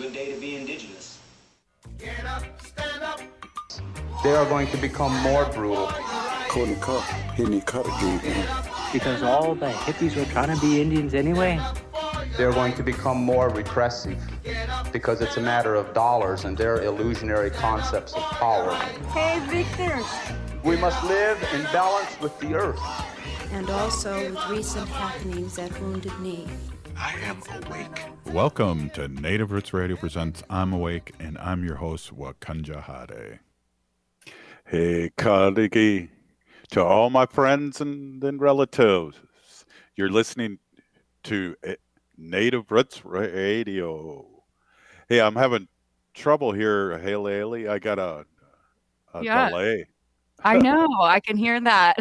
good day to be indigenous. Get up, stand up. They are going to become more brutal. Couldn't cut, hitting cut again. Because all the hippies were trying to be Indians anyway. They're going to become more repressive because it's a matter of dollars and their illusionary concepts of power. Hey, Victor. We must live in balance with the earth. And also with recent happenings at Wounded Knee. I am awake. Welcome to Native Roots Radio presents I'm Awake, and I'm your host, Wakanja Hade. Hey, Kadigi, to all my friends and relatives, you're listening to Native Roots Radio. Hey, I'm having trouble here, Haley. I got a delay. I know. I can hear that.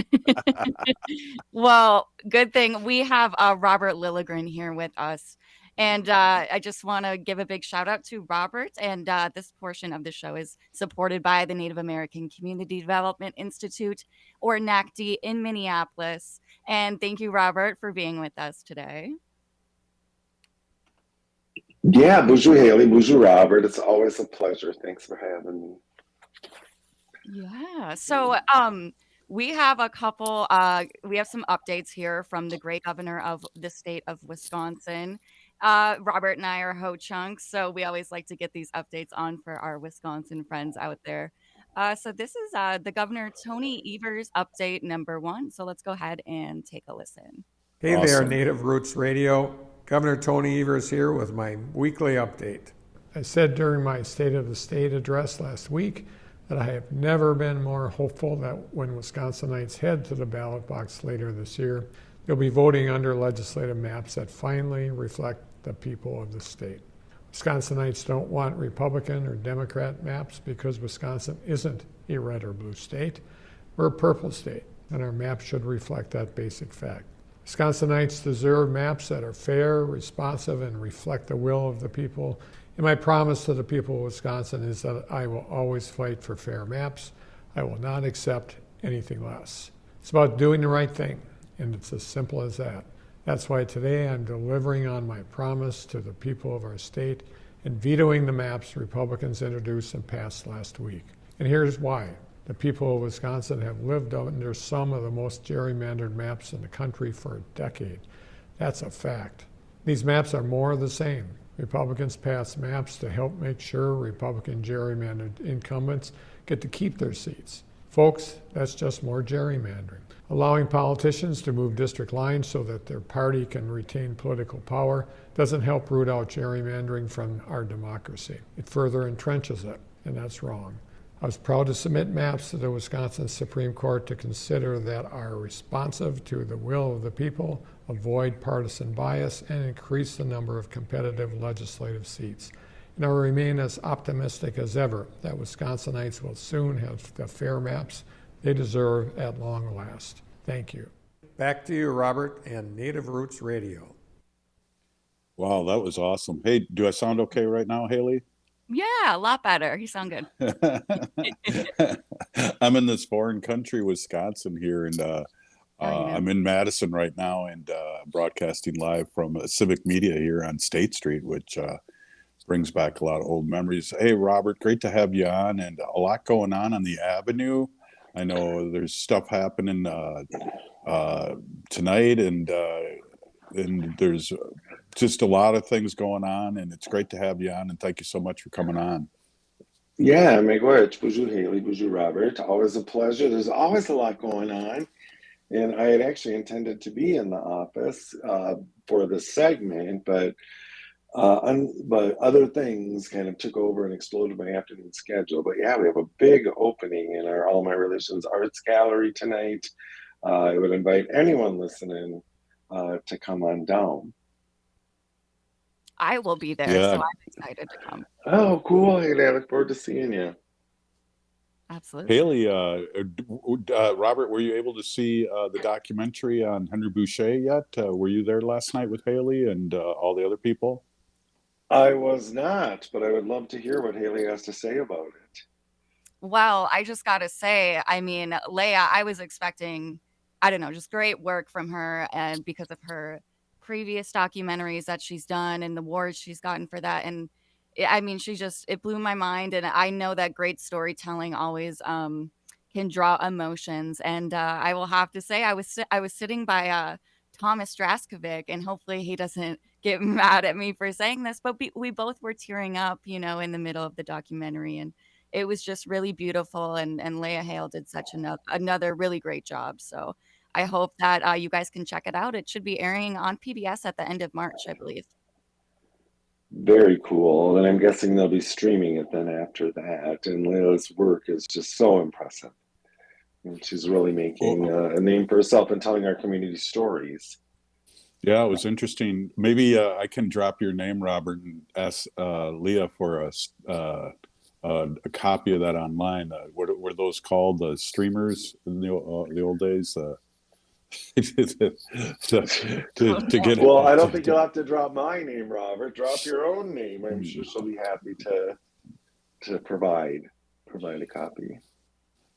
Well, good thing we have Robert Lilligren here with us. And I just want to give a big shout out to Robert. And this portion of the show is supported by the Native American Community Development Institute, or NACD, in Minneapolis. And thank you, Robert, for being with us today. Yeah, bonjour, Haley. Bonjour, Robert. It's always a pleasure. Thanks for having me. Yeah. So we have we have some updates here from the great governor of the state of Wisconsin. Robert and I are ho-chunks, so we always like to get these updates on for our Wisconsin friends out there. So this is the Governor Tony Evers update number 1. So let's go ahead and take a listen. Hey there, Native Roots Radio. Governor Tony Evers here with my weekly update. I said during my State of the State address last week that I have never been more hopeful that when Wisconsinites head to the ballot box later this year, they'll be voting under legislative maps that finally reflect the people of the state. Wisconsinites don't want Republican or Democrat maps because Wisconsin isn't a red or blue state. We're a purple state, and our map should reflect that basic fact. Wisconsinites deserve maps that are fair, responsive, and reflect the will of the people. And my promise to the people of Wisconsin is that I will always fight for fair maps. I will not accept anything less. It's about doing the right thing, and it's as simple as that. That's why today I'm delivering on my promise to the people of our state and vetoing the maps Republicans introduced and passed last week. And here's why. The people of Wisconsin have lived under some of the most gerrymandered maps in the country for a decade. That's a fact. These maps are more of the same. Republicans pass maps to help make sure Republican gerrymandered incumbents get to keep their seats. Folks, that's just more gerrymandering. Allowing politicians to move district lines so that their party can retain political power doesn't help root out gerrymandering from our democracy. It further entrenches it, and that's wrong. I was proud to submit maps to the Wisconsin Supreme Court to consider that are responsive to the will of the people, avoid partisan bias, and increase the number of competitive legislative seats. And I remain as optimistic as ever that Wisconsinites will soon have the fair maps they deserve at long last. Thank you. Back to you, Robert, and Native Roots Radio. Wow, that was awesome. Hey, do I sound okay right now, Haley? Yeah, a lot better. You sound good. I'm in this foreign country, Wisconsin here, and I'm in Madison right now and broadcasting live from Civic Media here on State Street, which brings back a lot of old memories. Hey, Robert, great to have you on, and a lot going on the Avenue. I know there's stuff happening tonight, and there's just a lot of things going on, and it's great to have you on, and thank you so much for coming on. Yeah, miigwech. Bonjour, Haley. Bonjour, Robert. Always a pleasure. There's always a lot going on. And I had actually intended to be in the office for this segment, but other things kind of took over and exploded my afternoon schedule. But yeah, we have a big opening in our All My Relations Arts Gallery tonight. I would invite anyone listening to come on down. I will be there, so I'm excited to come. Oh, cool. Hey, I look forward to seeing you. Absolutely. Haley, Robert, were you able to see the documentary on Henry Boucher yet? Were you there last night with Haley and all the other people? I was not, but I would love to hear what Haley has to say about it. Well, I just got to say, I mean, Leah, I was expecting, I don't know, just great work from her, and because of her previous documentaries that she's done and the awards she's gotten for that. And I mean, it blew my mind. And I know that great storytelling always can draw emotions. And I will have to say, I was sitting by Thomas Draskovic, and hopefully he doesn't get mad at me for saying this, but we both were tearing up, you know, in the middle of the documentary. And it was just really beautiful. And Leah Hale did such another really great job. So I hope that you guys can check it out. It should be airing on PBS at the end of March, I believe. Very cool. And I'm guessing they'll be streaming it then after that. And Leila's work is just so impressive. And she's really making a name for herself and telling our community stories. Yeah, it was interesting. Maybe I can drop your name, Robert, and ask Leah for a copy of that online. Were those called streamers in the old days? to get. Well, I don't think you'll have to drop my name, Robert. Drop your own name. I'm sure she'll be happy to provide a copy.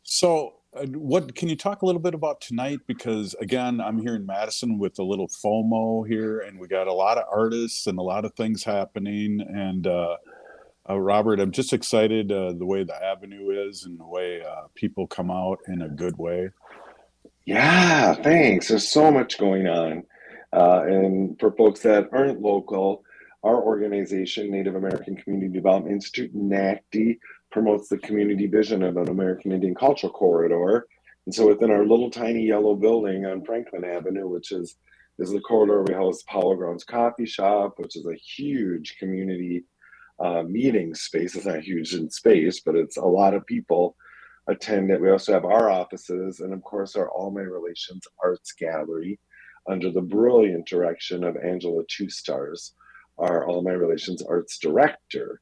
So, what can you talk a little bit about tonight? Because again, I'm here in Madison with a little FOMO here, and we got a lot of artists and a lot of things happening. And Robert, I'm just excited the way the avenue is and the way people come out in a good way. Yeah, thanks. There's so much going on. And for folks that aren't local, our organization, Native American Community Development Institute, NACD, promotes the community vision of an American Indian cultural corridor. And so within our little tiny yellow building on Franklin Avenue, which is the corridor, we house Paulo Grounds Coffee Shop, which is a huge community meeting space. It's not huge in space, but it's a lot of people attend it. We also have our offices and of course our All My Relations Arts Gallery under the brilliant direction of Angela Two Stars, our All My Relations Arts Director.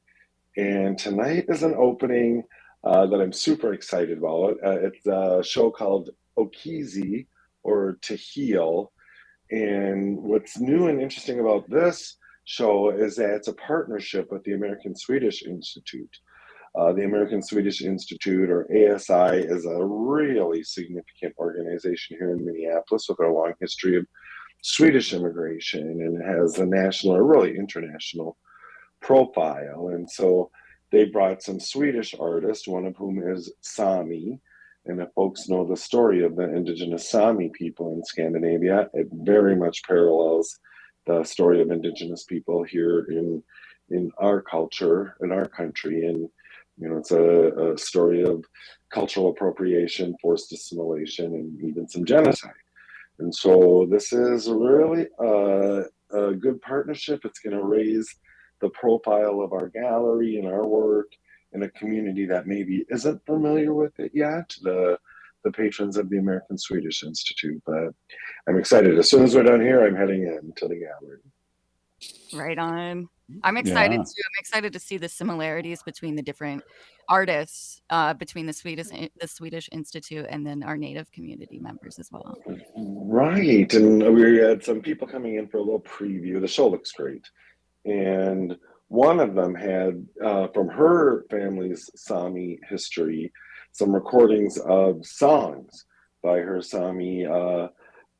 And tonight is an opening that I'm super excited about. It's a show called Okizi, or To Heal. And what's new and interesting about this show is that it's a partnership with the American Swedish Institute. The American Swedish Institute, or ASI, is a really significant organization here in Minneapolis with a long history of Swedish immigration, and it has a national or really international profile. And so they brought some Swedish artists, one of whom is Sami. And if folks know the story of the indigenous Sami people in Scandinavia, it very much parallels the story of indigenous people here in our culture, in our country. And you know, it's a story of cultural appropriation, forced assimilation, and even some genocide. And so this is really a good partnership. It's going to raise the profile of our gallery and our work in a community that maybe isn't familiar with it yet, the patrons of the American Swedish Institute. But I'm excited. As soon as we're done here, I'm heading in to the gallery. Right on. I'm excited too. I'm excited to see the similarities between the different artists, between the Swedish Institute and then our Native community members as well. Right, and we had some people coming in for a little preview. The show looks great, and one of them had, from her family's Sami history, some recordings of songs by her Sami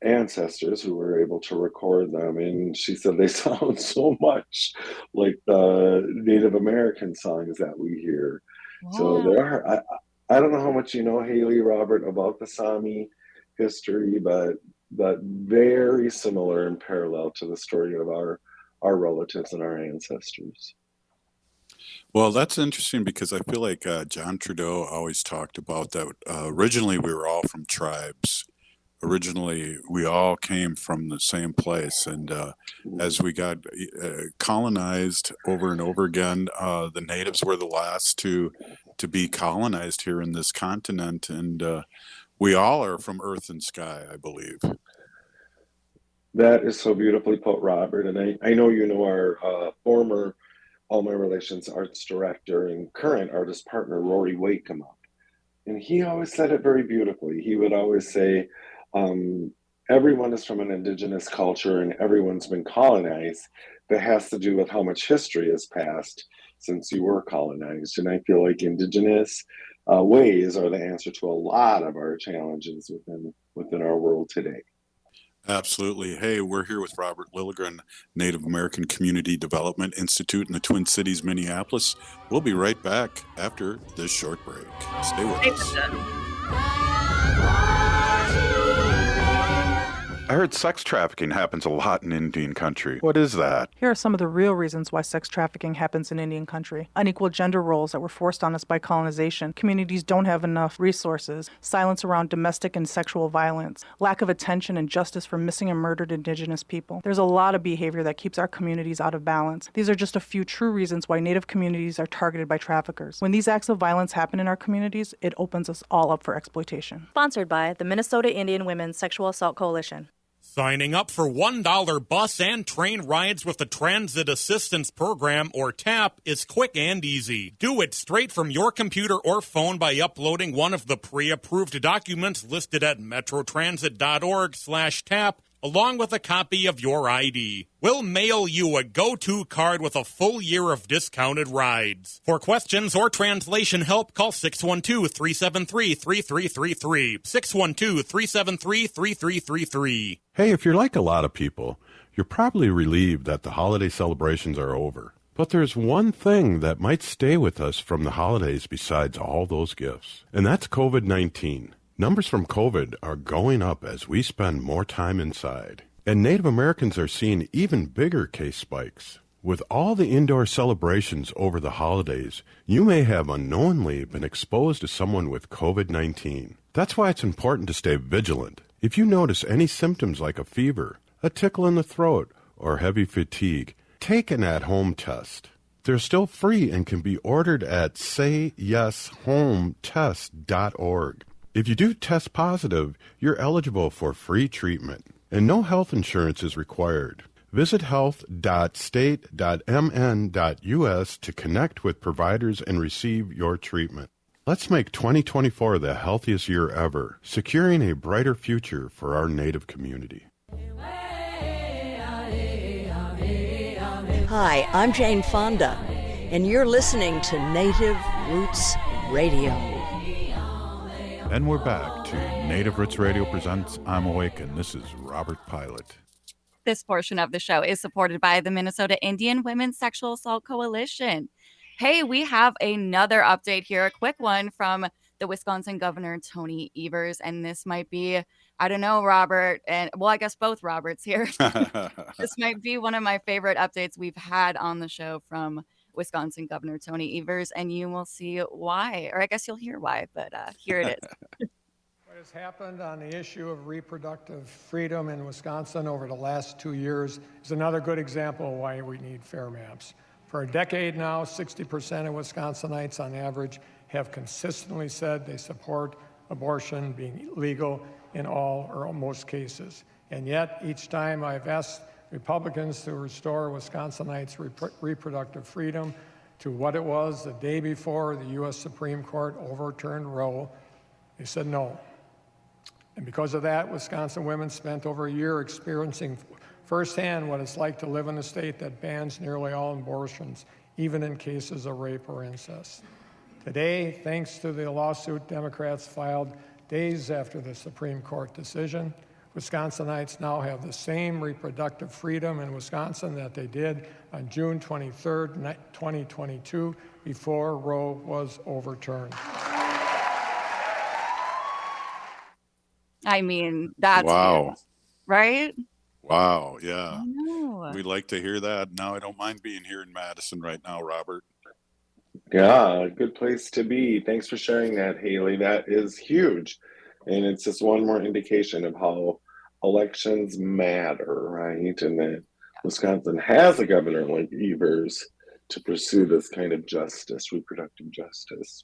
ancestors who were able to record them, and she said they sound so much like the Native American songs that we hear. Wow. So there are, I don't know how much you know, Haley, Robert, about the Sami history, but very similar and parallel to the story of our relatives and our ancestors. Well, that's interesting because I feel like John Trudeau always talked about that. Originally, we were all from tribes. Originally, we all came from the same place, and as we got colonized over and over again, the natives were the last to be colonized here in this continent, and we all are from earth and sky, I believe. That is so beautifully put, Robert, and I know you know our former All My Relations Arts Director and current artist partner, Rory Wakeham up, and he always said it very beautifully. He would always say, everyone is from an indigenous culture and everyone's been colonized. That has to do with how much history has passed since you were colonized. And I feel like indigenous ways are the answer to a lot of our challenges within our world today. Absolutely. Hey, we're here with Robert Lilligren, Native American Community Development Institute in the Twin Cities, Minneapolis. We'll be right back after this short break. Stay with us. I heard sex trafficking happens a lot in Indian country. What is that? Here are some of the real reasons why sex trafficking happens in Indian country. Unequal gender roles that were forced on us by colonization. Communities don't have enough resources. Silence around domestic and sexual violence. Lack of attention and justice for missing and murdered Indigenous people. There's a lot of behavior that keeps our communities out of balance. These are just a few true reasons why Native communities are targeted by traffickers. When these acts of violence happen in our communities, it opens us all up for exploitation. Sponsored by the Minnesota Indian Women's Sexual Assault Coalition. Signing up for $1 bus and train rides with the Transit Assistance Program, or TAP, is quick and easy. Do it straight from your computer or phone by uploading one of the pre-approved documents listed at metrotransit.org/TAP, along with a copy of your ID. We'll mail you a go-to card with a full year of discounted rides. For questions or translation help, call 612-373-3333. 612-373-3333. Hey, if you're like a lot of people, you're probably relieved that the holiday celebrations are over. But there's one thing that might stay with us from the holidays besides all those gifts, and that's COVID-19. Numbers from COVID are going up as we spend more time inside. And Native Americans are seeing even bigger case spikes. With all the indoor celebrations over the holidays, you may have unknowingly been exposed to someone with COVID-19. That's why it's important to stay vigilant. If you notice any symptoms like a fever, a tickle in the throat, or heavy fatigue, take an at-home test. They're still free and can be ordered at sayyeshometest.org. If you do test positive, you're eligible for free treatment, and no health insurance is required. Visit health.state.mn.us to connect with providers and receive your treatment. Let's make 2024 the healthiest year ever, securing a brighter future for our Native community. Hi, I'm Jane Fonda, and you're listening to Native Roots Radio. And we're back to Native Roots Radio presents I'm Awake, and this is Robert Pilot. This portion of the show is supported by the Minnesota Indian Women's Sexual Assault Coalition. Hey, we have another update here, a quick one from the Wisconsin Governor, Tony Evers. And this might be, I don't know, Robert, and well, I guess both Roberts here. This might be one of my favorite updates we've had on the show from Wisconsin Governor Tony Evers, and you will see why, or I guess you'll hear why, but here it is. What has happened on the issue of reproductive freedom in Wisconsin over the last 2 years is another good example of why we need fair maps. For a decade now, 60% of Wisconsinites on average have consistently said they support abortion being legal in all or most cases. And yet, each time I've asked Republicans to restore Wisconsinites' reproductive freedom to what it was the day before the U.S. Supreme Court overturned Roe, they said no. And because of that, Wisconsin women spent over a year experiencing firsthand what it's like to live in a state that bans nearly all abortions, even in cases of rape or incest. Today, thanks to the lawsuit Democrats filed days after the Supreme Court decision, Wisconsinites now have the same reproductive freedom in Wisconsin that they did on June 23rd, 2022, before Roe was overturned. I mean, that's wow. Huge, right? Wow, yeah. We'd like to hear that. Now I don't mind being here in Madison right now, Robert. Yeah, good place to be. Thanks for sharing that, Haley. That is huge. And it's just one more indication of how elections matter, right? And that Wisconsin has a governor like Evers to pursue this kind of justice, reproductive justice.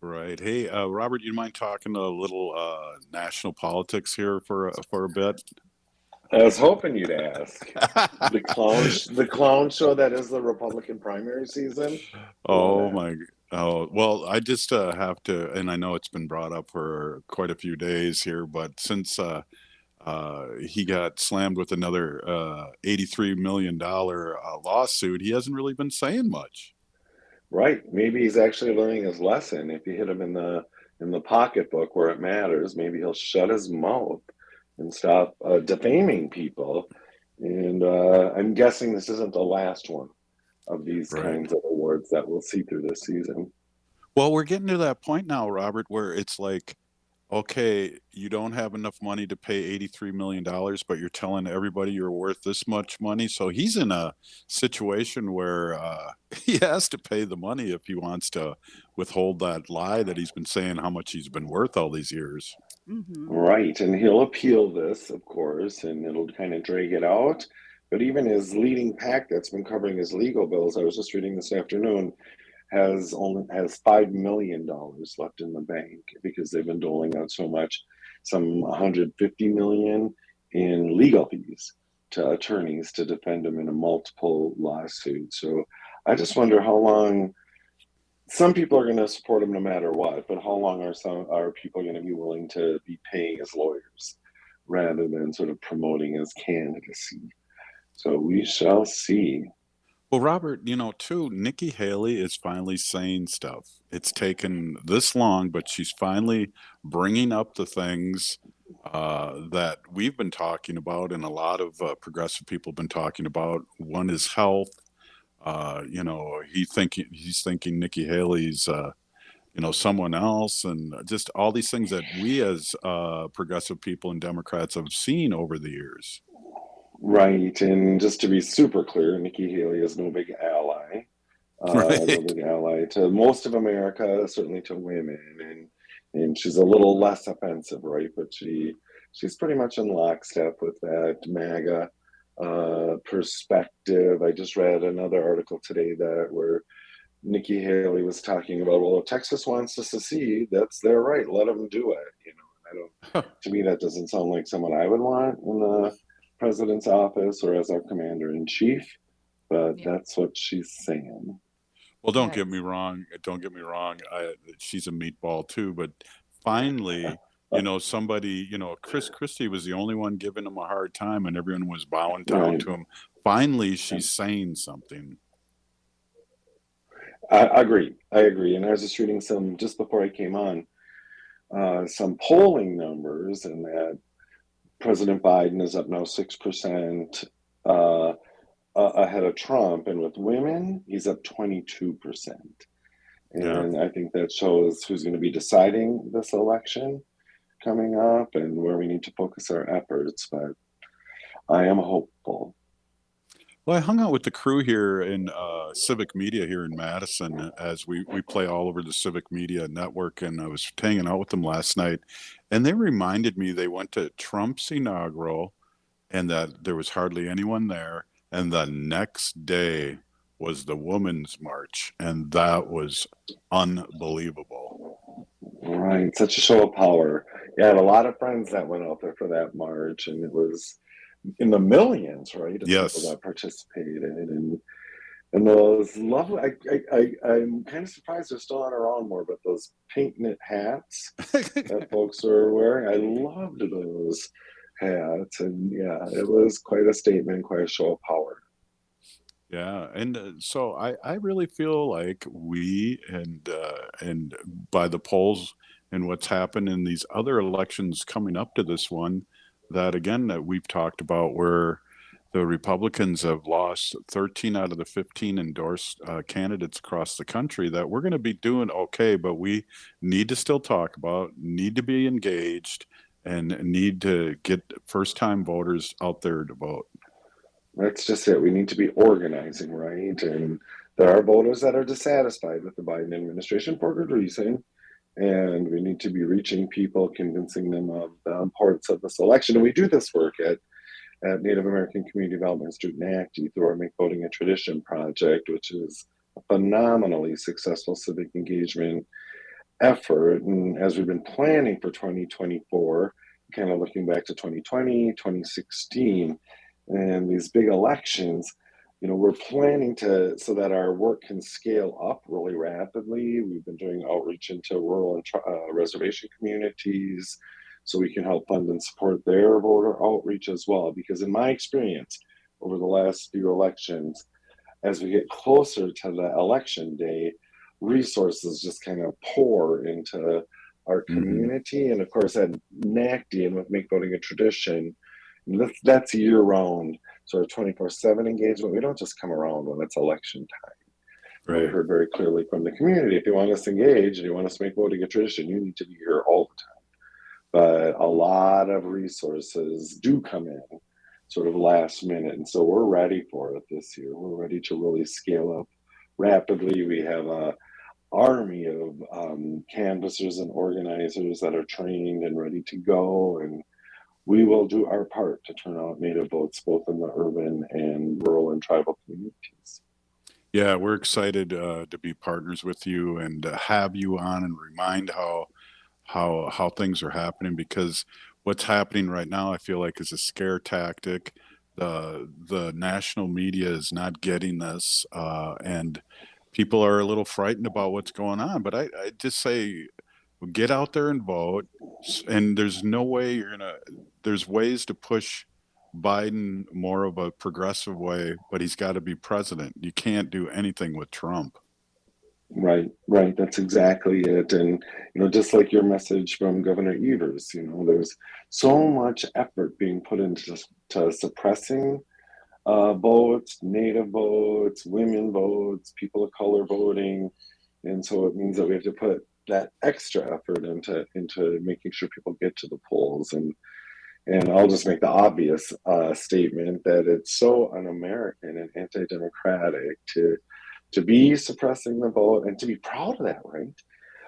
Right. Hey, Robert, you mind talking a little national politics here for a bit? I was hoping you'd ask. The clown show that is the Republican primary season. Oh my! Oh well, I just have to, and I know it's been brought up for quite a few days here, but since he got slammed with another $83 million lawsuit, he hasn't really been saying much. Right. Maybe he's actually learning his lesson. If you hit him in the pocketbook where it matters, maybe he'll shut his mouth. and stop defaming people. And I'm guessing this isn't the last one of these kinds of awards that we'll see through this season. Well, we're getting to that point now, Robert, where it's like, okay, you don't have enough money to pay $83 million, but you're telling everybody you're worth this much money. So he's in a situation where he has to pay the money if he wants to withhold that lie that he's been saying how much he's been worth all these years. Right, and he'll appeal this, of course, and it'll kind of drag it out. But even his leading PAC that's been covering his legal bills, I was just reading this afternoon, has $5 million left in the bank because they've been doling out so much, some 150 million in legal fees to attorneys to defend him in a multiple lawsuit. So I just wonder how long. Some people are going to support him no matter what, but how long are people going to be willing to be paying his lawyers rather than sort of promoting his candidacy? So we shall see. Well, Robert, too, Nikki Haley is finally saying stuff. It's taken this long, but she's finally bringing up the things that we've been talking about and a lot of progressive people have been talking about. One is health. He's thinking Nikki Haley's, someone else, and just all these things that we as progressive people and Democrats have seen over the years. Right, and just to be super clear, Nikki Haley is no big ally. No big ally to most of America, certainly to women, and she's a little less offensive, right? But she's pretty much in lockstep with that MAGA perspective. I just read another article today where Nikki Haley was talking about, well, if Texas wants to secede, that's their right. Let them do it. To me, that doesn't sound like someone I would want in the president's office or as our commander in chief, but that's what she's saying. Well, don't get me wrong. She's a meatball too, but finally, somebody, Chris Christie was the only one giving him a hard time and everyone was bowing down to him. Finally, she's saying something. I agree. And I was just reading just before I came on, some polling numbers, and that President Biden is up now 6% ahead of Trump. And with women, he's up 22%. And I think that shows who's going to be deciding this election coming up and where we need to focus our efforts. But I am hopeful. Well, I hung out with the crew here in Civic Media here in Madison as we play all over the Civic Media network, and I was hanging out with them last night, and they reminded me they went to Trump's inaugural and that there was hardly anyone there, and the next day was the Women's March, and that was unbelievable. Right, such a show of power. Yeah, I had a lot of friends that went out there for that march, and it was in the millions, right? Of people that participated, and those lovely. I'm kind of surprised they're still not around more, but those pink knit hats that folks were wearing, I loved those hats, and yeah, it was quite a statement, quite a show of power. Yeah, and so I really feel like we and by the polls and what's happened in these other elections coming up to this one, that again that we've talked about, where the Republicans have lost 13 out of the 15 endorsed candidates across the country, that we're going to be doing okay, but we need to still talk about, need to be engaged, and need to get first-time voters out there to vote. That's just it. We need to be organizing, right? And there are voters that are dissatisfied with the Biden administration for good reason. And we need to be reaching people, convincing them of the importance of this election. And we do this work at Native American Community Development Institute, NACD, through our Make Voting a Tradition project, which is a phenomenally successful civic engagement effort. And as we've been planning for 2024, kind of looking back to 2020, 2016, and these big elections, we're planning so that our work can scale up really rapidly. We've been doing outreach into rural and reservation communities so we can help fund and support their voter outreach as well. Because in my experience over the last few elections, as we get closer to the election day, resources just kind of pour into our community. And of course, at NACD and with Make Voting a Tradition, that's year round, sort of 24/7 engagement. We don't just come around when it's election time. Right. We heard very clearly from the community, if you want us engaged and you want us to make voting a tradition, you need to be here all the time. But a lot of resources do come in sort of last minute. And so we're ready for it this year. We're ready to really scale up rapidly. We have a army of canvassers and organizers that are trained and ready to go. And we will do our part to turn out Native votes, both in the urban and rural and tribal communities. Yeah, we're excited to be partners with you and have you on and remind how things are happening, because what's happening right now, I feel like, is a scare tactic. The national media is not getting this, and people are a little frightened about what's going on. But I just say, get out there and vote. And there's no way there's ways to push Biden more of a progressive way, but he's got to be president. You can't do anything with Trump. Right. That's exactly it. And, just like your message from Governor Evers, there's so much effort being put into suppressing votes, Native votes, women votes, people of color voting. And so it means that we have to put that extra effort into making sure people get to the polls. And I'll just make the obvious statement that it's so un-American and anti-democratic to be suppressing the vote and to be proud of that, right?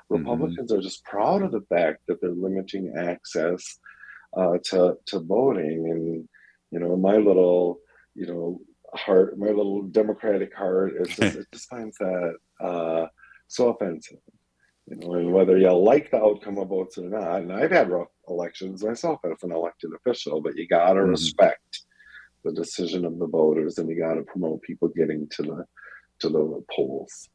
Republicans are just proud of the fact that they're limiting access to voting. And, my little, heart, my little Democratic heart, it just finds that so offensive. And whether you like the outcome of votes or not, and I've had rough elections myself as an elected official, but you got to respect the decision of the voters, and you got to promote people getting to the polls.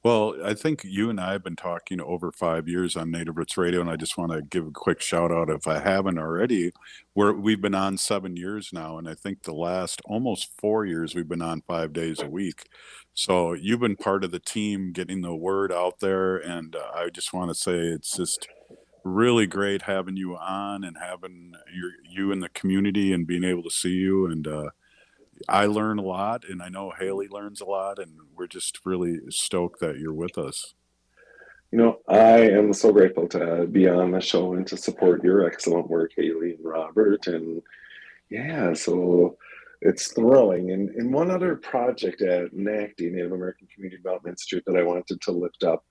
Well, I think you and I have been talking over 5 years on Native Roots Radio, and I just want to give a quick shout out, if I haven't already, we've been on 7 years now, and I think the last almost 4 years we've been on 5 days a week. So you've been part of the team getting the word out there, and I just want to say it's just really great having you on and having you in the community and being able to see you. And I learn a lot, and I know Haley learns a lot, and we're just really stoked that you're with us. I am so grateful to be on the show and to support your excellent work, Haley and Robert. And yeah, so it's thrilling. And one other project at NACD, Native American Community Development Institute, that I wanted to lift up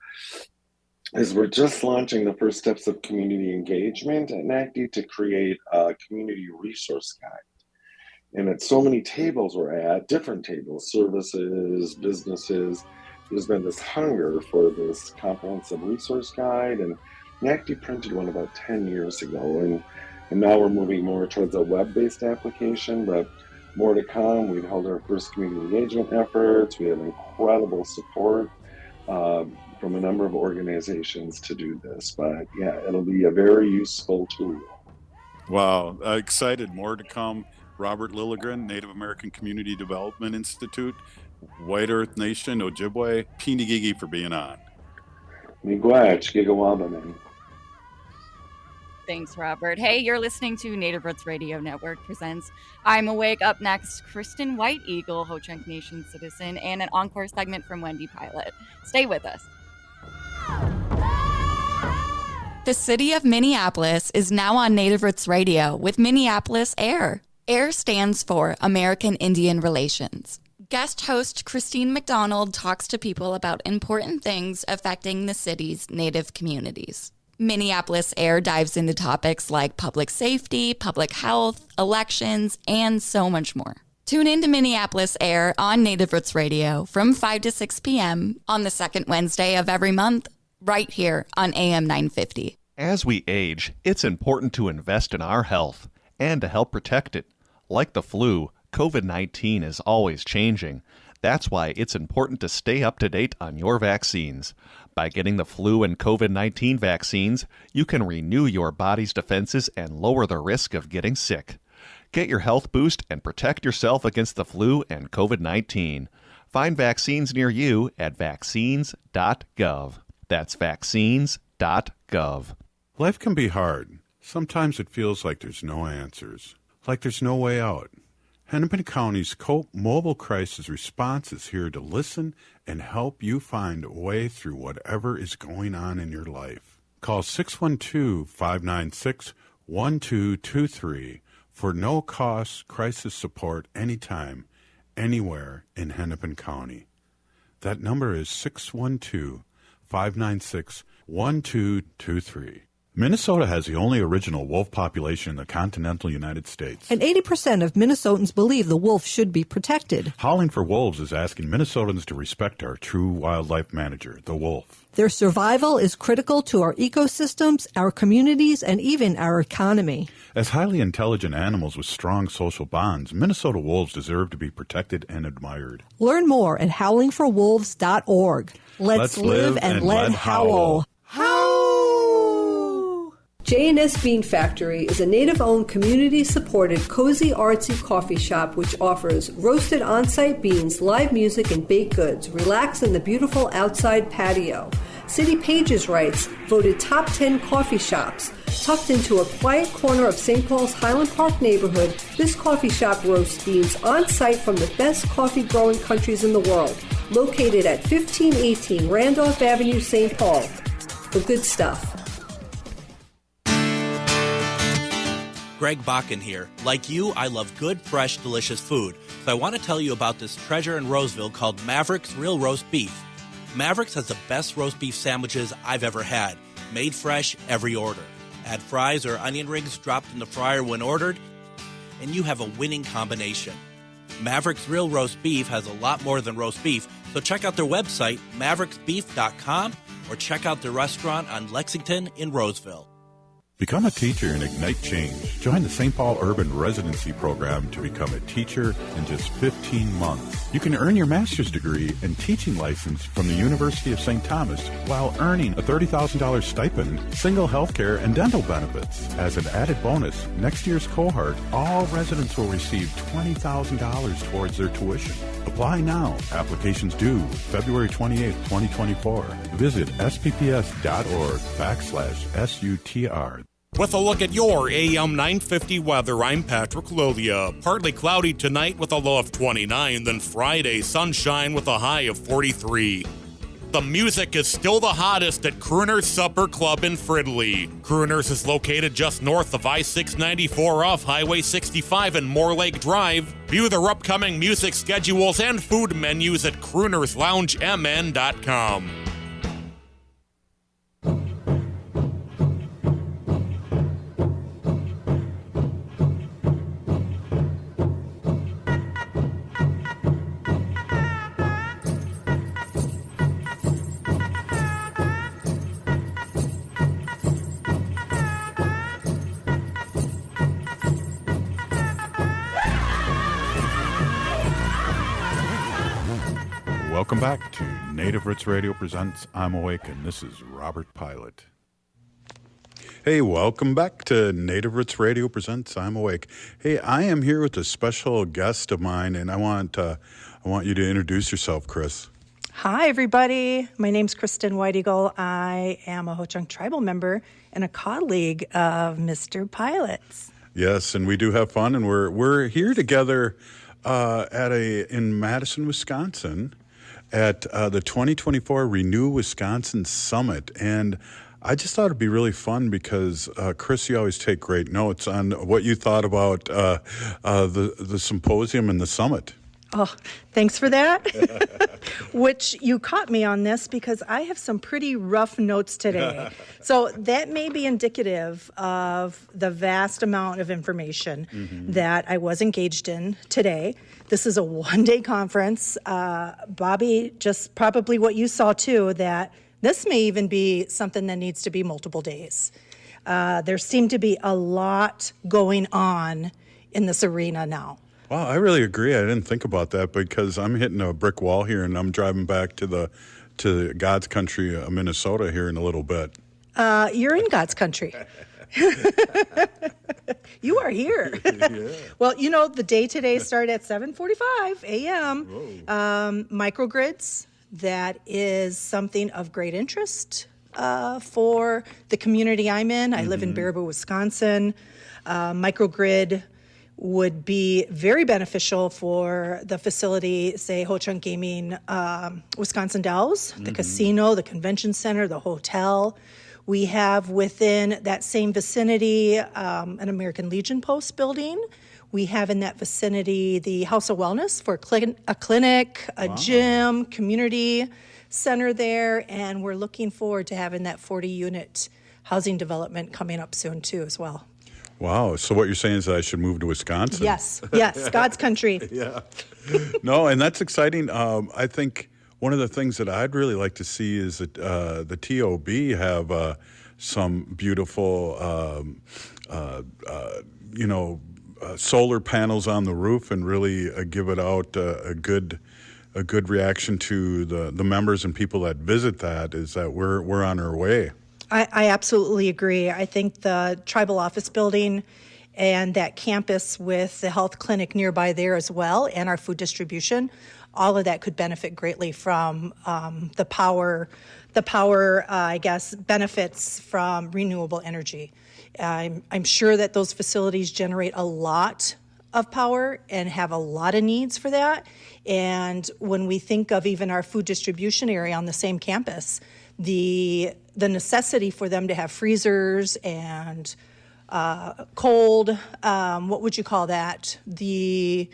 is we're just launching the first steps of community engagement at NACD to create a community resource guide. And at so many tables we're at, different tables, services, businesses, there's been this hunger for this comprehensive resource guide. And NACD printed one about 10 years ago. And now we're moving more towards a web-based application, but more to come. We've held our first community engagement efforts. We have incredible support from a number of organizations to do this. But yeah, it'll be a very useful tool. Wow, excited. More to come. Robert Lilligren, Native American Community Development Institute, White Earth Nation, Ojibwe, Pinigigi for being on. Miigwech, Gigawabaman. Thanks, Robert. Hey, you're listening to Native Roots Radio Network presents I'm Awake. Up next, Kristin White Eagle, Ho-Chunk Nation citizen, and an encore segment from Wendy Pilot. Stay with us. The city of Minneapolis is now on Native Roots Radio with Minneapolis Air. AIR stands for American Indian Relations. Guest host Christine McDonald talks to people about important things affecting the city's Native communities. Minneapolis Air dives into topics like public safety, public health, elections, and so much more. Tune in to Minneapolis Air on Native Roots Radio from 5 to 6 p.m. on the second Wednesday of every month, right here on AM 950. As we age, it's important to invest in our health and to help protect it. Like the flu, COVID-19 is always changing. That's why it's important to stay up to date on your vaccines. By getting the flu and COVID-19 vaccines, you can renew your body's defenses and lower the risk of getting sick. Get your health boost and protect yourself against the flu and COVID-19. Find vaccines near you at vaccines.gov. That's vaccines.gov. hennepincounty.gov. Life can be hard. Sometimes it feels like there's no answers, like there's no way out. Hennepin County's COPE Mobile Crisis Response is here to listen and help you find a way through whatever is going on in your life. Call 612-596-1223 for no-cost crisis support anytime, anywhere in Hennepin County. That number is 612-596-1223. Minnesota has the only original wolf population in the continental United States. And 80% of Minnesotans believe the wolf should be protected. Howling for Wolves is asking Minnesotans to respect our true wildlife manager, the wolf. Their survival is critical to our ecosystems, our communities, and even our economy. As highly intelligent animals with strong social bonds, Minnesota wolves deserve to be protected and admired. Learn more at howlingforwolves.org. Let's live and let howl. J&S Bean Factory is a native-owned, community-supported, cozy, artsy coffee shop which offers roasted on-site beans, live music, and baked goods. Relax in the beautiful outside patio. City Pages writes, voted top 10 coffee shops. Tucked into a quiet corner of St. Paul's Highland Park neighborhood, this coffee shop roasts beans on-site from the best coffee-growing countries in the world. Located at 1518 Randolph Avenue, St. Paul. The good stuff. Greg Bakken here. Like you, I love good, fresh, delicious food. So I want to tell you about this treasure in Roseville called Maverick's Real Roast Beef. Maverick's has the best roast beef sandwiches I've ever had. Made fresh every order. Add fries or onion rings dropped in the fryer when ordered, and you have a winning combination. Maverick's Real Roast Beef has a lot more than roast beef, so check out their website, mavericksbeef.com, or check out their restaurant on Lexington in Roseville. Become a teacher and ignite change. Join the St. Paul Urban Residency Program to become a teacher in just 15 months. You can earn your master's degree and teaching license from the University of St. Thomas while earning a $30,000 stipend, single health care, and dental benefits. As an added bonus, next year's cohort, all residents will receive $20,000 towards their tuition. Apply now. Applications due February 28, 2024. Visit spps.org/SUTR. With a look at your AM 950 weather, I'm Patrick Lolia. Partly cloudy tonight with a low of 29, then Friday, sunshine with a high of 43. The music is still the hottest at Crooner's Supper Club in Fridley. Crooner's is located just north of I-694 off Highway 65 and Moore Lake Drive. View their upcoming music schedules and food menus at croonersloungemn.com. Welcome back to Native Roots Radio presents I'm Awake, and this is Robert Pilot. Hey, welcome back to Native Roots Radio presents I'm Awake. Hey, I am here with a special guest of mine, and I want you to introduce yourself, Chris. Hi, everybody. My name's Kristin White Eagle. I am a Ho-Chunk tribal member and a colleague of Mr. Pilot's. Yes, and we do have fun, and we're here together in Madison, Wisconsin, at the 2024 Renew Wisconsin Summit. And I just thought it'd be really fun because, Chris, you always take great notes on what you thought about the symposium and the summit. Oh, thanks for that. Which you caught me on this because I have some pretty rough notes today. So that may be indicative of the vast amount of information that I was engaged in today. This is a one-day conference. Bobby, just probably what you saw too, that this may even be something that needs to be multiple days. There seemed to be a lot going on in this arena now. Wow, I really agree. I didn't think about that because I'm hitting a brick wall here, and I'm driving back to God's country, Minnesota, here in a little bit. You're in God's country. You are here. Yeah. Well, you know, the day today started at 7:45 a.m. Microgrids, that is something of great interest for the community I'm in. I live in Baraboo, Wisconsin. Microgrid would be very beneficial for the facility, say Ho-Chunk Gaming, Wisconsin Dells, the casino, the convention center, the hotel. We have within that same vicinity an American Legion Post building. We have in that vicinity the House of Wellness for a clinic, a gym, community center there, and we're looking forward to having that 40-unit housing development coming up soon too as well. Wow. So what you're saying is that I should move to Wisconsin? Yes, God's country. Yeah. No, and that's exciting. I think one of the things that I'd really like to see is that the TOB have some beautiful, solar panels on the roof and really give it out a good reaction to the members and people that visit that, is that we're on our way. I absolutely agree. I think the tribal office building and that campus with the health clinic nearby there as well, and our food distribution, all of that could benefit greatly from the power, I guess, benefits from renewable energy. I'm sure that those facilities generate a lot of power and have a lot of needs for that. And when we think of even our food distribution area on the same campus, the necessity for them to have freezers and cold, what would you call that? The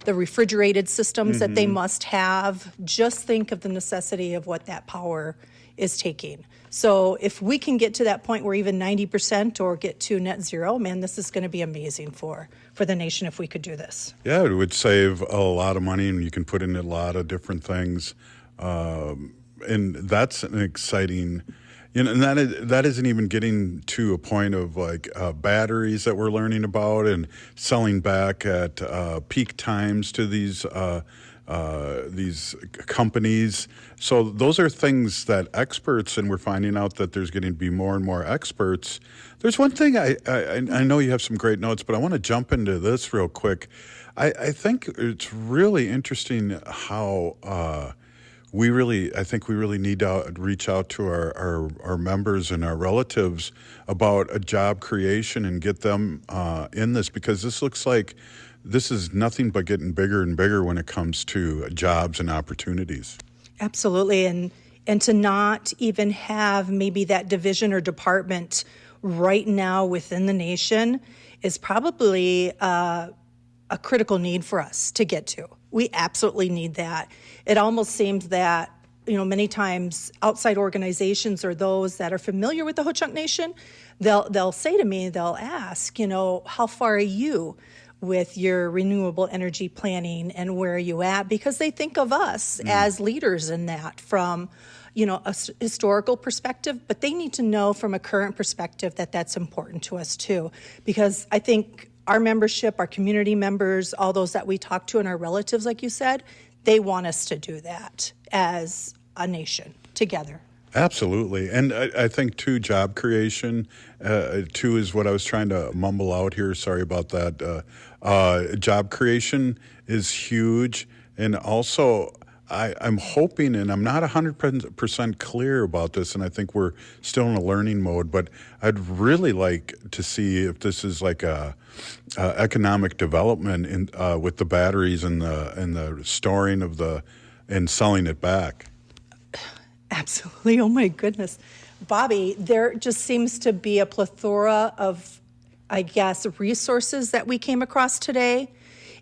refrigerated systems that they must have. Just think of the necessity of what that power is taking. So if we can get to that point where even 90% or get to net zero, man, this is going to be amazing for the nation if we could do this. Yeah, it would save a lot of money, and you can put in a lot of different things. And that's an exciting, and that isn't even getting to a point of like batteries that we're learning about and selling back at peak times to these companies. So those are things that experts, and we're finding out that there's going to be more and more experts. There's one thing I know you have some great notes, but I want to jump into this real quick. I think it's really interesting how I think we really need to reach out to our members and our relatives about a job creation and get them in this, because this looks like this is nothing but getting bigger and bigger when it comes to jobs and opportunities. Absolutely. And to not even have maybe that division or department right now within the nation is probably a critical need for us to get to. We absolutely need that. It almost seems that, many times outside organizations or those that are familiar with the Ho-Chunk Nation, they'll say to me, they'll ask, how far are you with your renewable energy planning and where are you at? Because they think of us as leaders in that from, a historical perspective, but they need to know from a current perspective that that's important to us too. Because I think our membership, our community members, all those that we talk to and our relatives, like you said, they want us to do that as a nation together. Absolutely. And I think, too, job creation, too, is what I was trying to mumble out here. Sorry about that. Job creation is huge. And also, I'm hoping, and I'm not 100% clear about this, and I think we're still in a learning mode, but I'd really like to see if this is like a economic development with the batteries and the storing of and selling it back. Absolutely. Oh, my goodness. Bobby, there just seems to be a plethora of, I guess, resources that we came across today.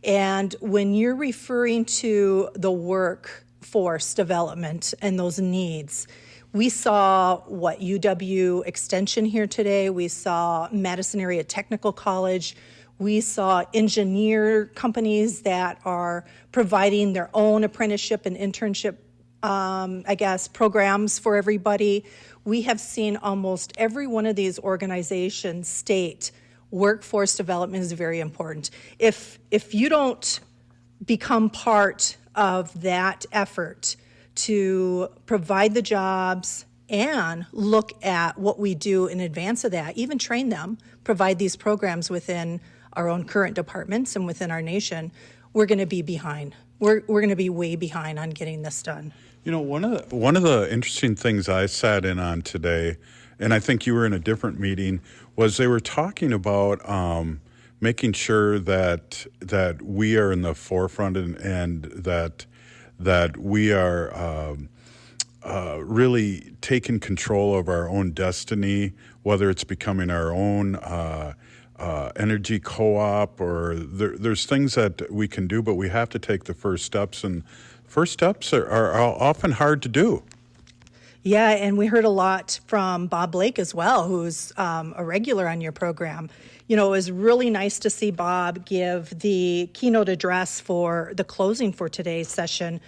And when you're referring to the workforce development and those needs, we saw UW Extension here today. We saw Madison Area Technical College. We saw engineer companies that are providing their own apprenticeship and internship programs for everybody. We have seen almost every one of these organizations state workforce development is very important. If you don't become part of that effort to provide the jobs and look at what we do in advance of that, even train them, provide these programs within our own current departments and within our nation, we're going to be behind. We're going to be way behind on getting this done. You know, one of the interesting things I sat in on today, and I think you were in a different meeting, was they were talking about making sure that we are in the forefront and that we are really taking control of our own destiny, whether it's becoming our own energy co-op or there's things that we can do, but we have to take the first steps, and first steps are often hard to do. Yeah, and we heard a lot from Bob Blake as well, who's a regular on your program. You know, it was really nice to see Bob give the keynote address for the closing for today's session.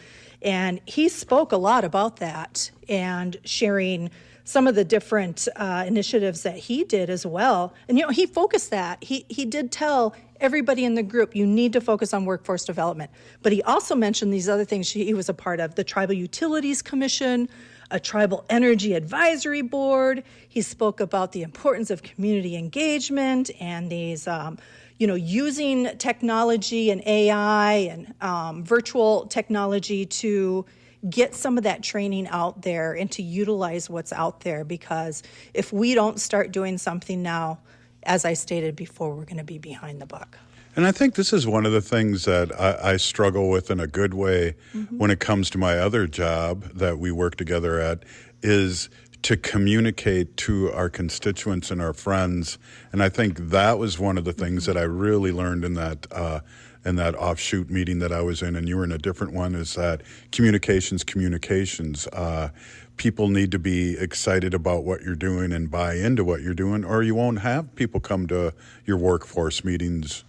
And he spoke a lot about that and sharing some of the different initiatives that he did as well. And, you know, he focused that. He did tell everybody in the group, you need to focus on workforce development. But he also mentioned these other things he was a part of, the Tribal Utilities Commission, a Tribal Energy Advisory Board. He spoke about the importance of community engagement and these, using technology and AI and virtual technology to get some of that training out there and to utilize what's out there, because if we don't start doing something now, as I stated before, we're going to be behind the buck. And I think this is one of the things that I struggle with in a good way when it comes to my other job that we work together at, is to communicate to our constituents and our friends. And I think that was one of the things that I really learned in that offshoot meeting that I was in, and you were in a different one, is that communications. People need to be excited about what you're doing and buy into what you're doing, or you won't have people come to your workforce meetings.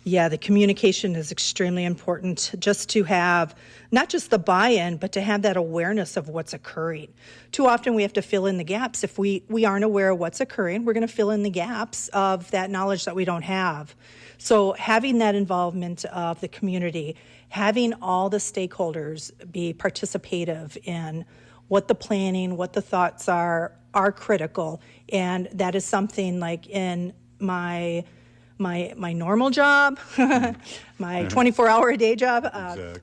Yeah, the communication is extremely important, just to have not just the buy-in, but to have that awareness of what's occurring. Too often we have to fill in the gaps. If we aren't aware of what's occurring, we're going to fill in the gaps of that knowledge that we don't have. So having that involvement of the community, having all the stakeholders be participative in what the planning, what the thoughts are critical. And that is something like in my normal job, my 24-hour-a-day job,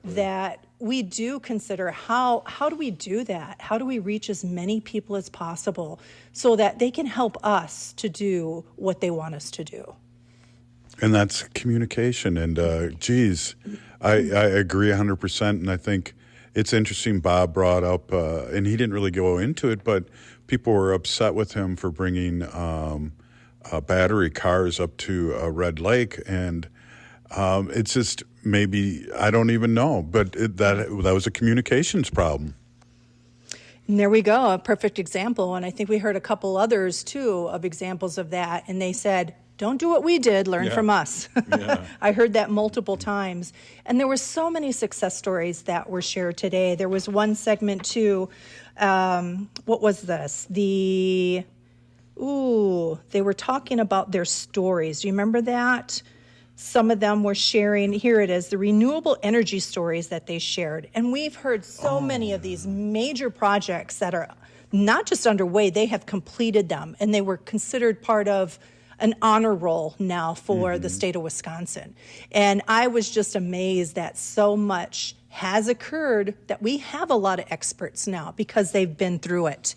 that we do consider how do we do that? How do we reach as many people as possible so that they can help us to do what they want us to do? And that's communication. And I agree 100%. And I think it's interesting Bob brought up, and he didn't really go into it, but people were upset with him for bringing battery cars up to Red Lake, and it's just maybe, I don't even know, but that was a communications problem. And there we go, a perfect example. And I think we heard a couple others too of examples of that, and they said, don't do what we did, learn from us. Yeah. I heard that multiple times. And there were so many success stories that were shared today. There was one segment too, what was this? They were talking about their stories. Do you remember that? Some of them were sharing, here it is, the renewable energy stories that they shared. And we've heard so many of these major projects that are not just underway, they have completed them, and they were considered part of an honor roll now for the state of Wisconsin. And I was just amazed that so much has occurred that we have a lot of experts now because they've been through it.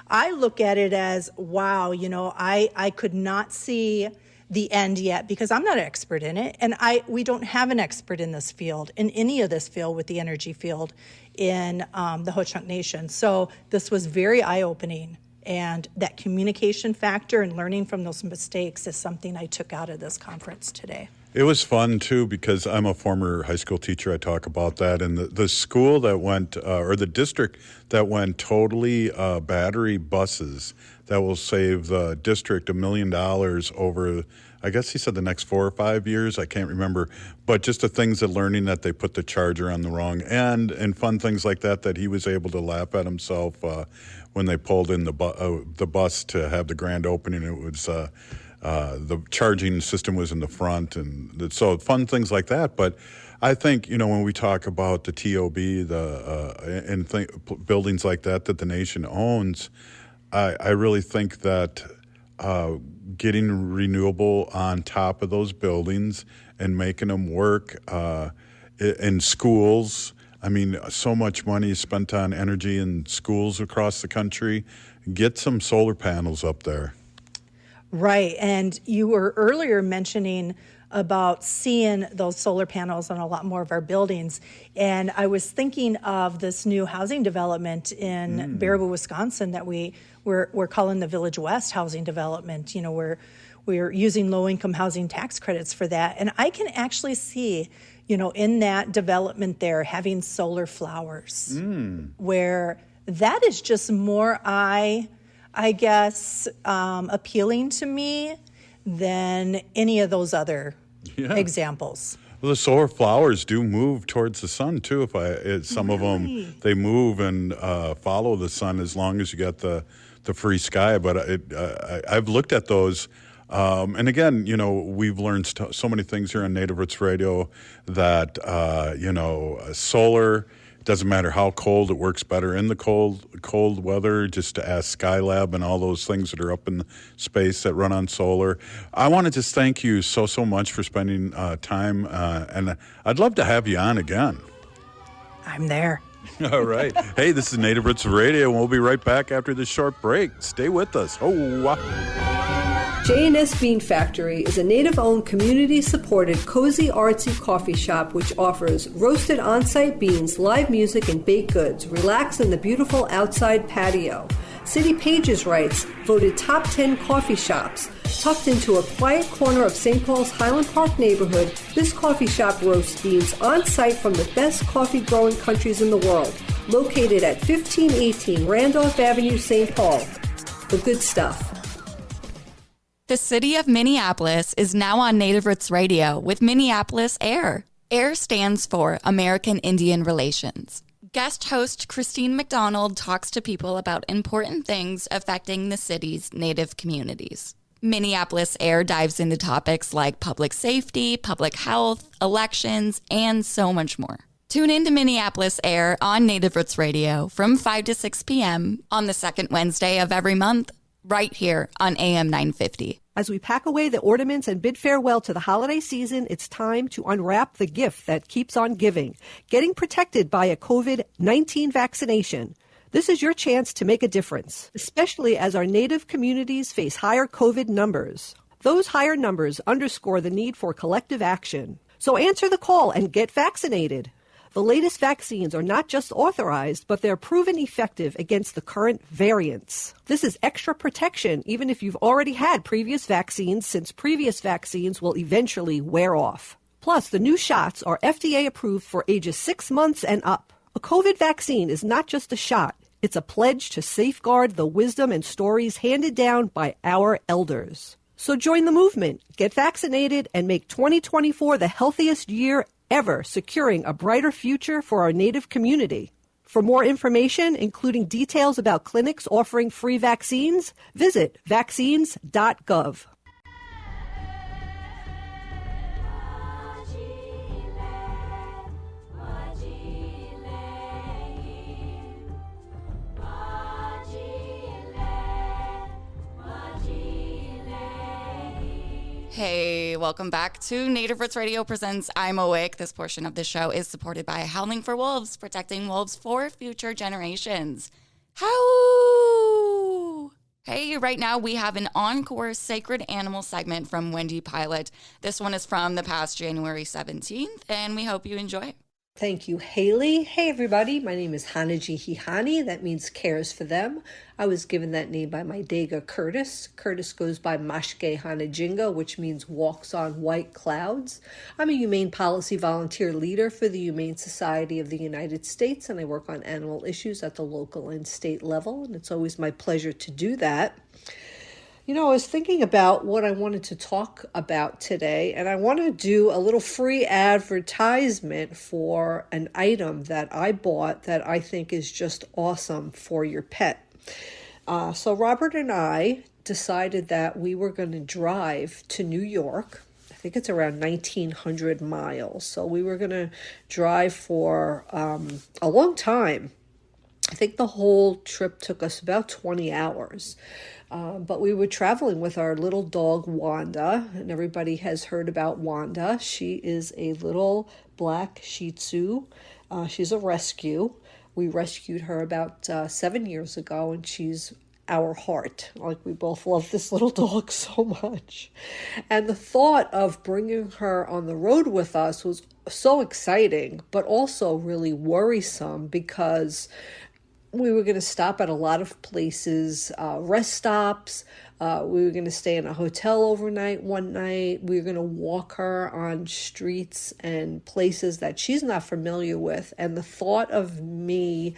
I look at it as, wow, I could not see the end yet because I'm not an expert in it. And we don't have an expert in this field, in any of this field with the energy field in the Ho-Chunk Nation. So this was very eye-opening. And that communication factor and learning from those mistakes is something I took out of this conference today. It was fun, too, because I'm a former high school teacher. I talk about that. And the school that went, or the district that went totally battery buses that will save the district $1 million over, I guess he said the next 4 or 5 years. I can't remember. But just the things of learning that they put the charger on the wrong end and fun things like that he was able to laugh at himself when they pulled in the bus to have the grand opening. It was the charging system was in the front, and so fun things like that. But I think when we talk about the TOB, buildings like that the nation owns, I really think that getting renewable on top of those buildings and making them work in schools. I mean, so much money is spent on energy in schools across the country. Get some solar panels up there. Right. And you were earlier mentioning about seeing those solar panels on a lot more of our buildings. And I was thinking of this new housing development in Baraboo, Wisconsin that we're calling the Village West housing development. You know, we're using low-income housing tax credits for that. And I can actually see, you know, in that development there having solar flowers, where that is just more, I guess, appealing to me than any of those other examples. Well, the solar flowers do move towards the sun too. Some of them, they move and follow the sun as long as you get the free sky. But I've looked at those, and again, you know, we've learned so many things here on Native Roots Radio that you know, solar. Doesn't matter how cold, it works better in the cold weather. Just to ask Skylab and all those things that are up in space that run on solar. I want to just thank you so much for spending time, and I'd love to have you on again. I'm there. All right. Hey, this is Native Roots Radio, and we'll be right back after this short break. Stay with us. J&S Bean Factory is a native-owned, community-supported, cozy, artsy coffee shop which offers roasted on-site beans, live music, and baked goods. Relax in the beautiful outside patio. City Pages writes, voted top 10 coffee shops. Tucked into a quiet corner of St. Paul's Highland Park neighborhood, this coffee shop roasts beans on-site from the best coffee-growing countries in the world. Located at 1518 Randolph Avenue, St. Paul. The good stuff. The city of Minneapolis is now on Native Roots Radio with Minneapolis AIR. AIR stands for American Indian Relations. Guest host Christine McDonald talks to people about important things affecting the city's Native communities. Minneapolis AIR dives into topics like public safety, public health, elections, and so much more. Tune in to Minneapolis AIR on Native Roots Radio from 5 to 6 p.m. on the second Wednesday of every month, right here on AM 950. As we pack away the ornaments and bid farewell to the holiday season, it's time to unwrap the gift that keeps on giving, getting protected by a COVID-19 vaccination. This is your chance to make a difference, especially as our Native communities face higher COVID numbers. Those higher numbers underscore the need for collective action. So answer the call and get vaccinated. The latest vaccines are not just authorized, but they're proven effective against the current variants. This is extra protection even if you've already had previous vaccines, since previous vaccines will eventually wear off. Plus, the new shots are FDA approved for ages 6 months and up. A COVID vaccine is not just a shot. It's a pledge to safeguard the wisdom and stories handed down by our elders. So join the movement, get vaccinated, and make 2024 the healthiest year ever, securing a brighter future for our Native community. For more information, including details about clinics offering free vaccines, visit vaccines.gov. Hey, welcome back to Native Roots Radio presents I'm Awake. This portion of the show is supported by Howling for Wolves, protecting wolves for future generations. How? Hey, right now we have an encore sacred animal segment from Wendy Pilot. This one is from the past January 17th, and we hope you enjoy. Thank you, Haley. Hey, everybody. My name is Hanaji Hihani. That means cares for them. I was given that name by my Dega Curtis. Curtis goes by Mashke Hanajinga, which means walks on white clouds. I'm a humane policy volunteer leader for the Humane Society of the United States, and I work on animal issues at the local and state level, and it's always my pleasure to do that. You know, I was thinking about what I wanted to talk about today, and I want to do a little free advertisement for an item that I bought that I think is just awesome for your pet. So Robert and I decided that we were going to drive to New York. I think it's around 1,900 miles. So we were going to drive for a long time. I think the whole trip took us about 20 hours. But we were traveling with our little dog, Wanda, and everybody has heard about Wanda. She is a little black Shih Tzu, She's a rescue. We rescued her about 7 years ago, and she's our heart. Like, we both love this little dog so much. And the thought of bringing her on the road with us was so exciting, but also really worrisome, because we were going to stop at a lot of places, rest stops. We were going to stay in a hotel overnight one night. We were going to walk her on streets and places that she's not familiar with. And the thought of me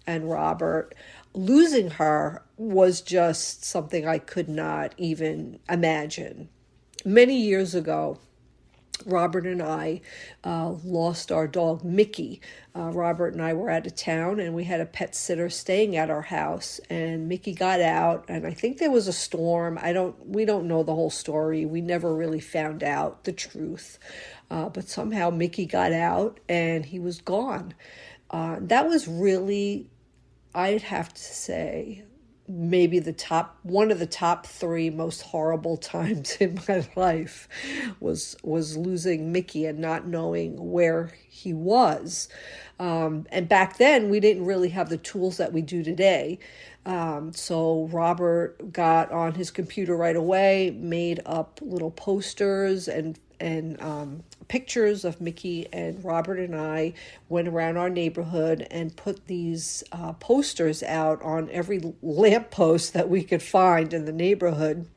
and Robert losing her was just something I could not even imagine. Many years ago, Robert and I lost our dog, Mickey. Robert and I were out of town, and we had a pet sitter staying at our house, and Mickey got out, and I think there was a storm. We don't know the whole story. We never really found out the truth. But somehow Mickey got out, and he was gone. That was really, I'd have to say, maybe one of the top 3 most horrible times in my life was losing Mickey and not knowing where he was. And back then, we didn't really have the tools that we do today. So Robert got on his computer right away, made up little posters and pictures of Mickey, and Robert and I went around our neighborhood and put these posters out on every lamppost that we could find in the neighborhood.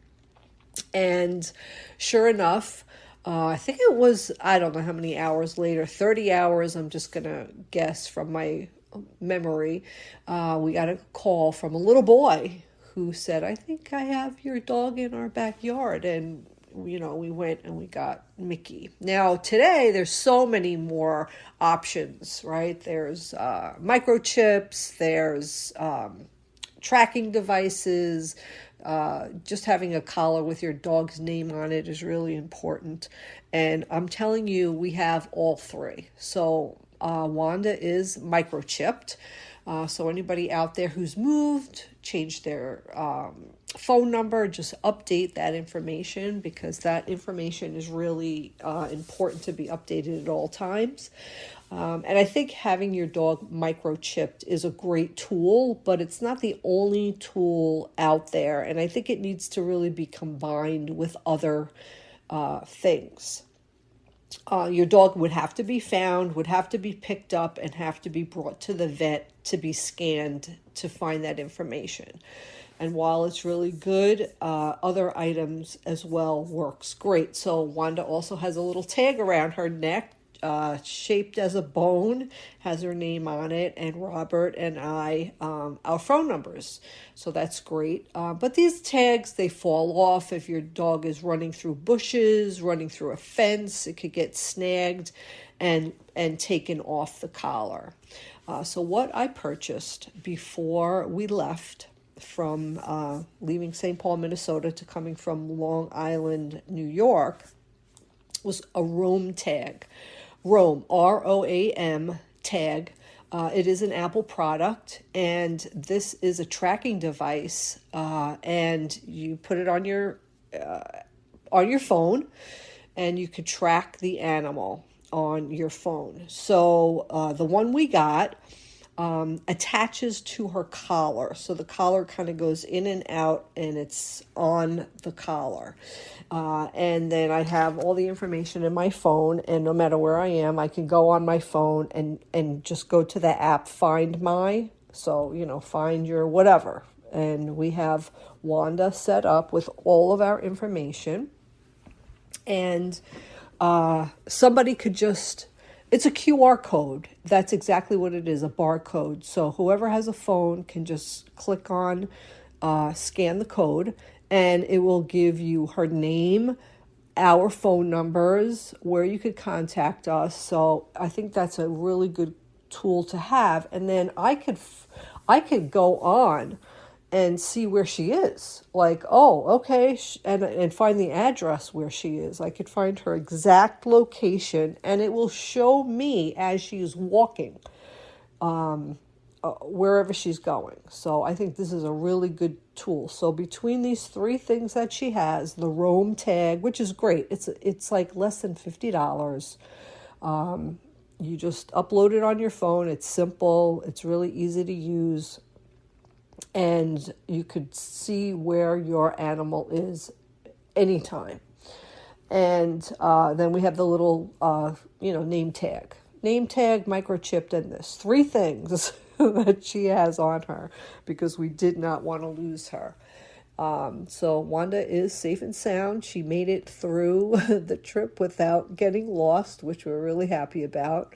And sure enough, I think it was, I don't know how many hours later, 30 hours, I'm just going to guess from my memory, we got a call from a little boy who said, "I think I have your dog in our backyard." And we went and we got Mickey. Now, today, there's so many more options, right? There's microchips, there's tracking devices. Just having a collar with your dog's name on it is really important. And I'm telling you, we have all 3. So Wanda is microchipped. So anybody out there who's moved, changed their phone number, just update that information, because that information is really important to be updated at all times. And I think having your dog microchipped is a great tool, but it's not the only tool out there. And I think it needs to really be combined with other things. Your dog would have to be found, would have to be picked up, and have to be brought to the vet to be scanned to find that information. And while it's really good, other items as well works great. So Wanda also has a little tag around her neck, shaped as a bone, has her name on it, and Robert and I, our phone numbers. So that's great. But these tags, they fall off if your dog is running through bushes, running through a fence. It could get snagged and taken off the collar. So what I purchased before we left from leaving St. Paul, Minnesota to coming from Long Island, New York, was a Roam tag. Roam, R-O-A-M tag. It is an Apple product, and this is a tracking device, and you put it on your phone, and you could track the animal on your phone. So the one we got attaches to her collar. So the collar kind of goes in and out, and it's on the collar. And then I have all the information in my phone, and no matter where I am, I can go on my phone and just go to the app, find your whatever. And we have Wanda set up with all of our information. And somebody could just, it's a QR code. That's exactly what it is, a barcode. So whoever has a phone can just click on, scan the code, and it will give you her name, our phone numbers, where you could contact us. So I think that's a really good tool to have. And then I could go on and see where she is. Like, oh, okay, and find the address where she is. I could find her exact location, and it will show me as she's walking, wherever she's going. So I think this is a really good tool. So between these 3 things that she has, the Roam tag, which is great, it's like less than $50. You just upload it on your phone. It's simple. It's really easy to use. And you could see where your animal is anytime. And then we have the little, name tag. Name tag, microchipped, and this. 3 things that she has on her because we did not want to lose her. So Wanda is safe and sound. She made it through the trip without getting lost, which we're really happy about.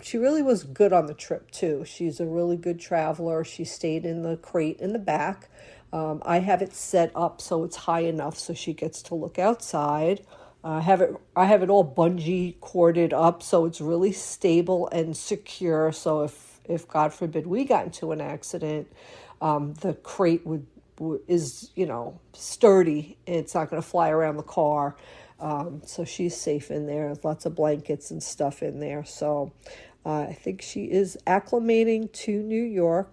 She really was good on the trip too. She's a really good traveler. She stayed in the crate in the back. I have it set up so it's high enough so she gets to look outside. I have it all bungee corded up so it's really stable and secure. So if God forbid we got into an accident, the crate is sturdy. It's not going to fly around the car. So she's safe in there. There's lots of blankets and stuff in there. So I think she is acclimating to New York.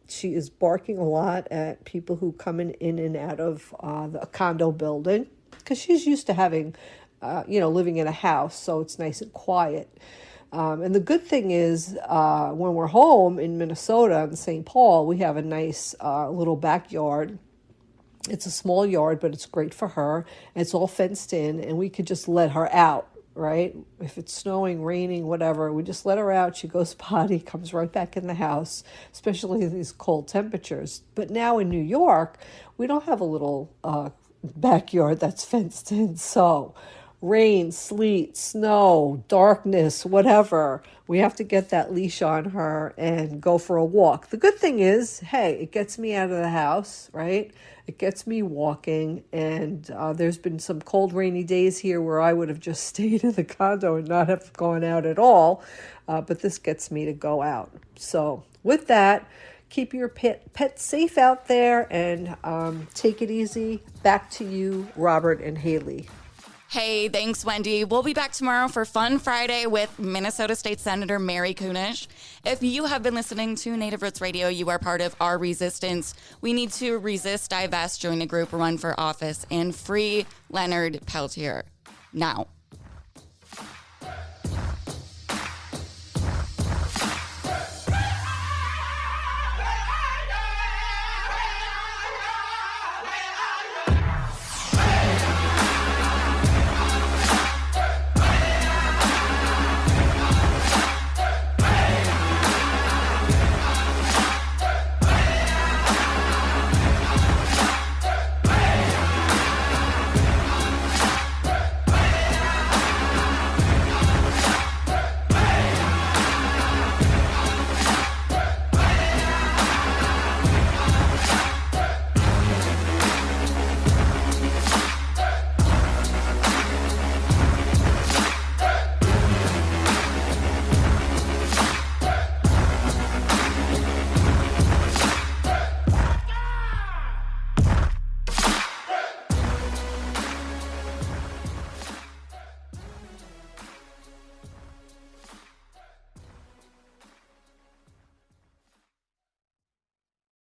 She is barking a lot at people who come in and out of the condo building because she's used to having, living in a house. So it's nice and quiet. And the good thing is when we're home in Minnesota in St. Paul, we have a nice little backyard. It's a small yard, but it's great for her. And it's all fenced in, and we could just let her out, right? If it's snowing, raining, whatever, we just let her out. She goes potty, comes right back in the house, especially these cold temperatures. But now in New York, we don't have a little backyard that's fenced in. So rain, sleet, snow, darkness, whatever, we have to get that leash on her and go for a walk. The good thing is, hey, it gets me out of the house, right? It gets me walking, and there's been some cold, rainy days here where I would have just stayed in the condo and not have gone out at all, but this gets me to go out. So with that, keep your pet safe out there and take it easy. Back to you, Robert and Haley. Hey, thanks, Wendy. We'll be back tomorrow for Fun Friday with Minnesota State Senator Mary Kunesh. If you have been listening to Native Roots Radio, you are part of our resistance. We need to resist, divest, join a group, run for office, and free Leonard Peltier now.